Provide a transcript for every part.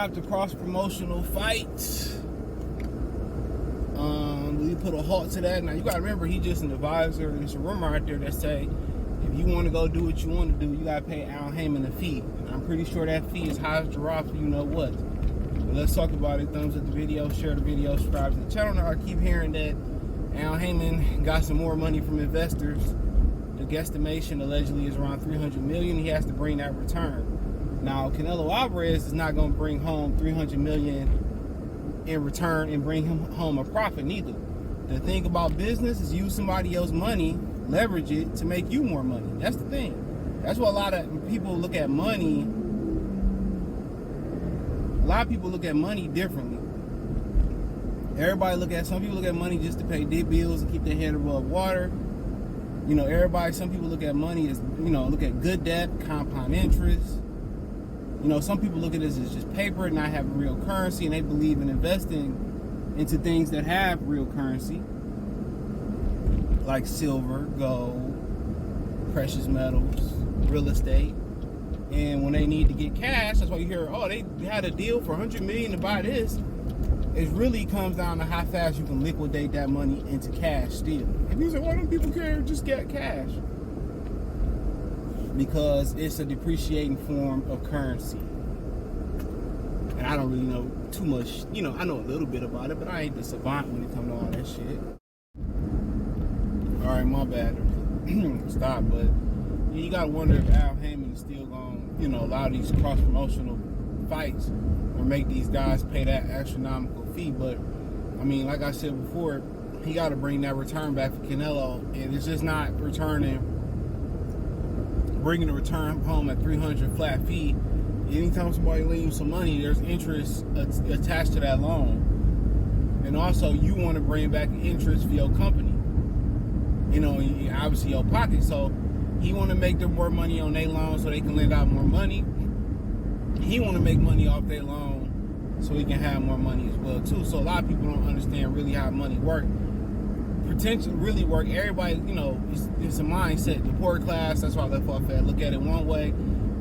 have to cross promotional fights. We put a halt to that. Now you gotta remember, he's just an advisor. There's a rumor out there that say if you want to go do what you want to do, you gotta pay Al Haymon a fee. And I'm pretty sure that fee is high as giraffe, you know what. But let's talk about it. Thumbs up the video, share the video, subscribe to the channel. Now I keep hearing that Al Haymon got some more money from investors. The guesstimation allegedly is around $300 million. He has to bring that return. Now Canelo Alvarez is not going to bring home $300 million in return and bring him home a profit neither. The thing about business is use somebody else's money, leverage it to make you more money. That's the thing. That's what a lot of people look at money. A lot of people look at money differently. Some people look at money just to pay their bills and keep their head above water. You know, some people look at money as, look at good debt, compound interest. You know, some people look at this as just paper and not having real currency, and they believe in investing into things that have real currency, like silver, gold, precious metals, real estate. And when they need to get cash, that's why you hear, oh, they had a deal for $100 million to buy this. It really comes down to how fast you can liquidate that money into cash still. And you say, why don't people care? Just get cash. Because it's a depreciating form of currency. And I don't really know too much. I know a little bit about it, but I ain't the savant when it comes to all that shit. All right, my bad. Stop, but you gotta wonder if Al Haymon is still going to, allow these cross-promotional fights or make these guys pay that astronomical fee. But I mean, like I said before, he got to bring that return back for Canelo, and it's just not bringing the return home at 300 flat fee. Anytime somebody lends you some money, there's interest attached to that loan, and also you want to bring back interest for your company. Obviously your pocket. So he want to make them more money on their loan so they can lend out more money. He want to make money off their loan so he can have more money as well too. So a lot of people don't understand really how money works. Potentially really work. Everybody, it's a mindset. The poor class, that's why I left off at, look at it one way.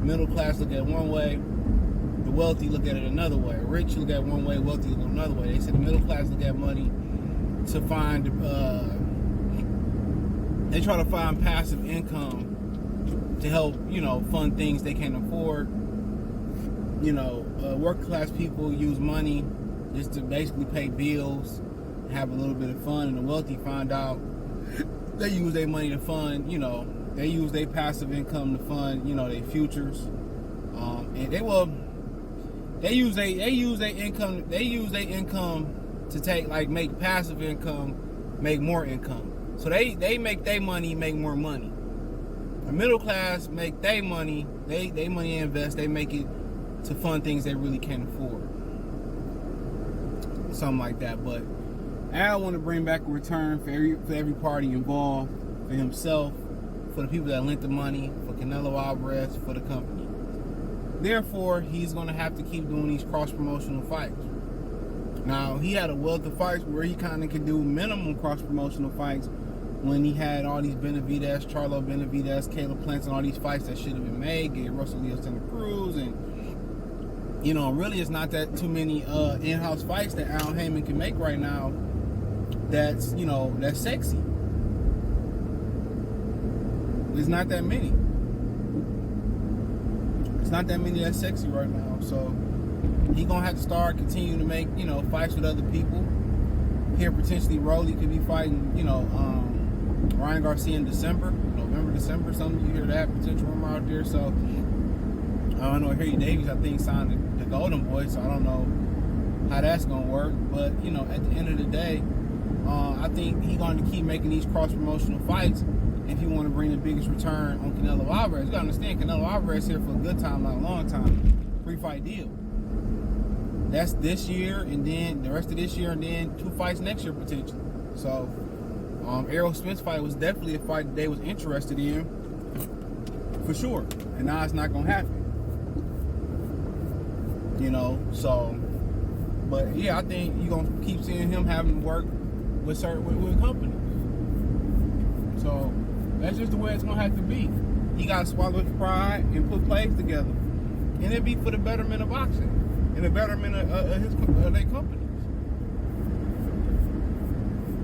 Middle class look at it one way. The wealthy look at it another way. Rich look at it one way, wealthy look at it another way. They said the middle class look at money to find, they try to find passive income to help, fund things they can't afford. Working class people use money just to basically pay bills, have a little bit of fun, and the wealthy find out they use their money to fund, they use their passive income to fund, their futures. And they use their income to make passive income, make more income. So they make their money, make more money. The middle class make their money, they money invest, they make it to fund things they really can't afford. Something like that. But Al want to bring back a return for every party involved, for himself, for the people that lent the money, for Canelo Alvarez, for the company. Therefore, he's going to have to keep doing these cross-promotional fights. Now, he had a wealth of fights where he kind of could do minimum cross-promotional fights when he had all these Benavidez, Charlo Benavidez, Caleb Plants, and all these fights that should have been made, get Russell Leo Santa Cruz, and really it's not that too many in-house fights that Al Haymon can make right now that's, that's sexy. There's not that many. It's not that many that's sexy right now. So he's going to have to start continuing to make, fights with other people. Here, potentially, Rolly could be fighting, Ryan Garcia in December, November, December, something. You hear that potential rumor out there. So I don't know. Harry Davies, I think, signed the Golden Boy, so I don't know how that's going to work. But, at the end of the day, I think he's going to keep making these cross-promotional fights if you want to bring the biggest return on Canelo Alvarez. You got to understand, Canelo Alvarez here for a good time, not a long time. Free-fight deal. That's this year, and then the rest of this year, and then 2 fights next year, potentially. So, Errol Spence fight was definitely a fight that they was interested in, for sure. And now it's not going to happen. So, but yeah, I think you're going to keep seeing him having to work with companies. So, that's just the way it's going to have to be. He got to swallow his pride and put plays together. And it'd be for the betterment of boxing. in the betterment of their companies.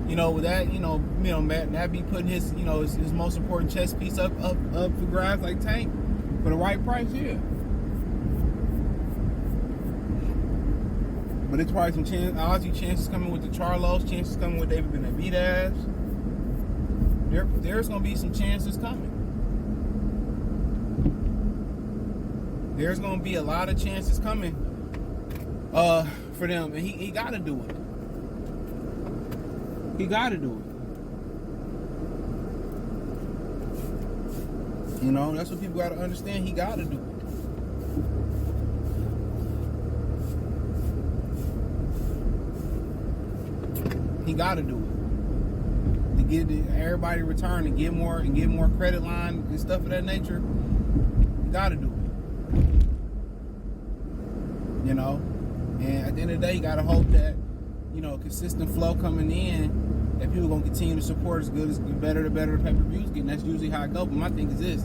You know, with that, Matt be putting his most important chess piece up for grabs like Tank for the right price, yeah. But it's probably some chances coming with the Charlos, chances coming with David Benavidez. There's going to be some chances coming. There's going to be a lot of chances coming for them, and he got to do it. He got to do it. You know, that's what people got to understand. He got to do it. He got to do it to get everybody return and get more credit line and stuff of that nature. He got to do it. You know, and at the end of the day, you got to hope that consistent flow coming in, that people gonna continue to support as good as the better the pay-per-views get. And that's usually how it goes. But my thing is this: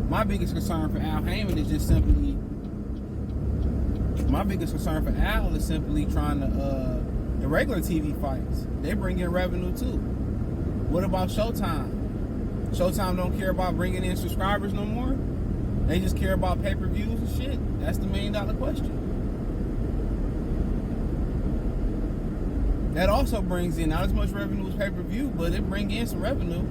my biggest concern for Al Haymon is just simply trying to the regular TV fights. They bring in revenue too. What about Showtime? Showtime don't care about bringing in subscribers no more. They just care about pay-per-views and shit. That's the $1 million question. That also brings in not as much revenue as pay-per-view, but it brings in some revenue.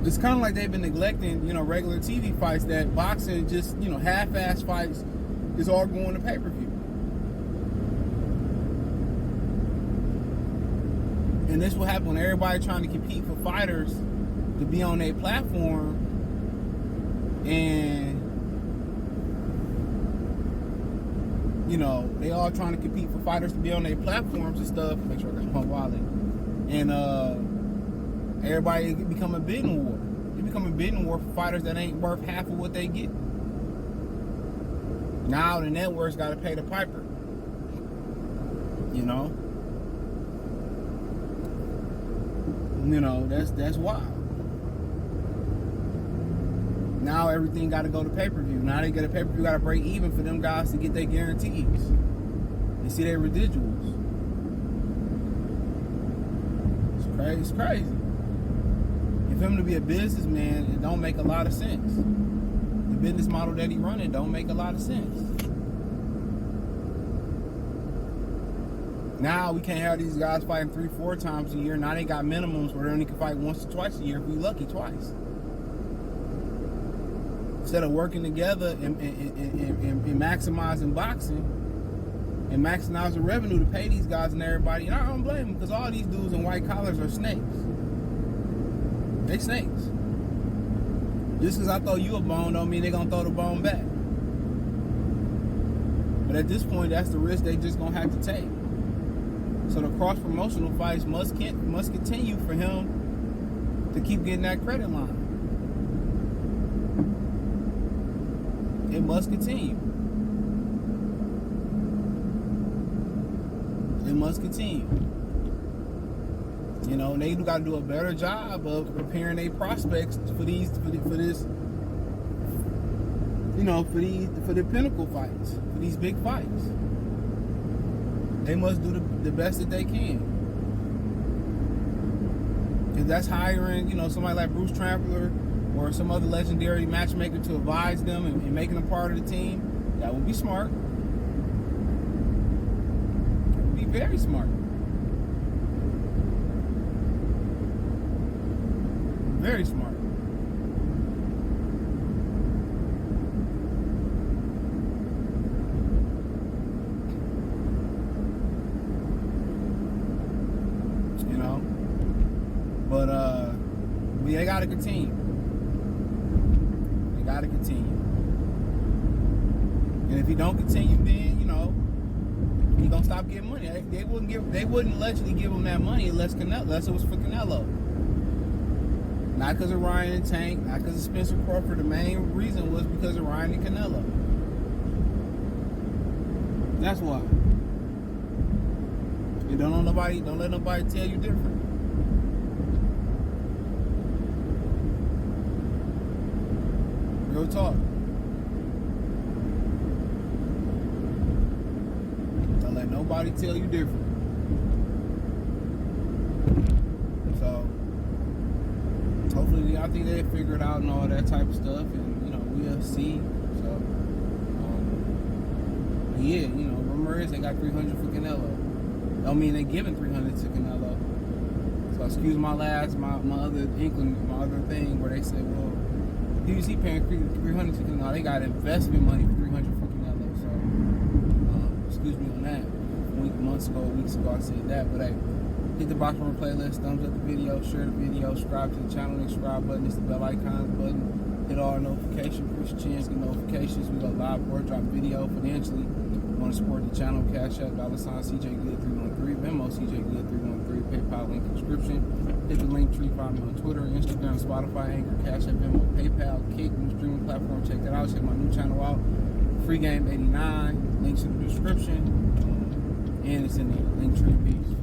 It's kind of like they've been neglecting, regular TV fights. That boxing, just half-ass fights, is all going to pay-per-view. And this will happen when everybody trying to compete for fighters to be on their platform, and they all trying to compete for fighters to be on their platforms and stuff. Make sure I got my wallet. And everybody become a bidding war. It become a bidding war for fighters that ain't worth half of what they get. Now the networks got to pay the piper. That's wild. Now everything got to go to pay-per-view. Now they get a pay-per-view, got to break even for them guys to get their guarantees. They see their residuals. It's crazy. And for him to be a businessman, it don't make a lot of sense. The business model that he running don't make a lot of sense. Now we can't have these guys fighting 3-4 times a year. Now they got minimums where they only can fight once or twice a year if we lucky twice. Instead of working together and maximizing boxing and maximizing revenue to pay these guys and everybody. And I don't blame them, because all these dudes in white collars are snakes. They snakes. Just because I throw you a bone don't mean they're going to throw the bone back. But at this point, that's the risk they just going to have to take. So the cross-promotional fights must continue for him to keep getting that credit line. It must continue. It must continue. And they got to do a better job of preparing their prospects for the pinnacle fights, for these big fights. They must do the best that they can. Because that's hiring, somebody like Bruce Trampler or some other legendary matchmaker to advise them and making them part of the team. That would be smart. It would be very smart. Very smart. But they gotta continue. They gotta continue. And if he don't continue, then he gonna stop getting money. They wouldn't allegedly give him that money unless it was for Canelo. Not because of Ryan and Tank, not because of Spencer Crawford. The main reason was because of Ryan and Canelo. That's why. You don't let nobody tell you different. Real talk. nobody tell you different. So hopefully, I think they figure it out and all that type of stuff, and we'll see. So yeah, rumor is they got 300 for Canelo. Don't mean they giving 300 to Canelo. So excuse my other inkling, my other thing where they said, well, UFC paying 300 to Canelo. They got investment money for 300 for Canelo. So excuse me on that. Weeks ago, I said that. But hey, hit the Box Room playlist, thumbs up the video, share the video, subscribe to the channel. The subscribe button is the bell icon button. Hit all notifications, push the chance, get notifications. We go live or drop video financially. Want to support the channel, Cash App, $CJGood313, Venmo, CJGood313, PayPal link description. Hit the link tree, find me on Twitter, Instagram, Spotify, Anchor, Cash App, Venmo, PayPal, Kick, new streaming platform. Check that out. Check my new channel out, Free Game 89. Links in the description, and it's in the link tree. Peace.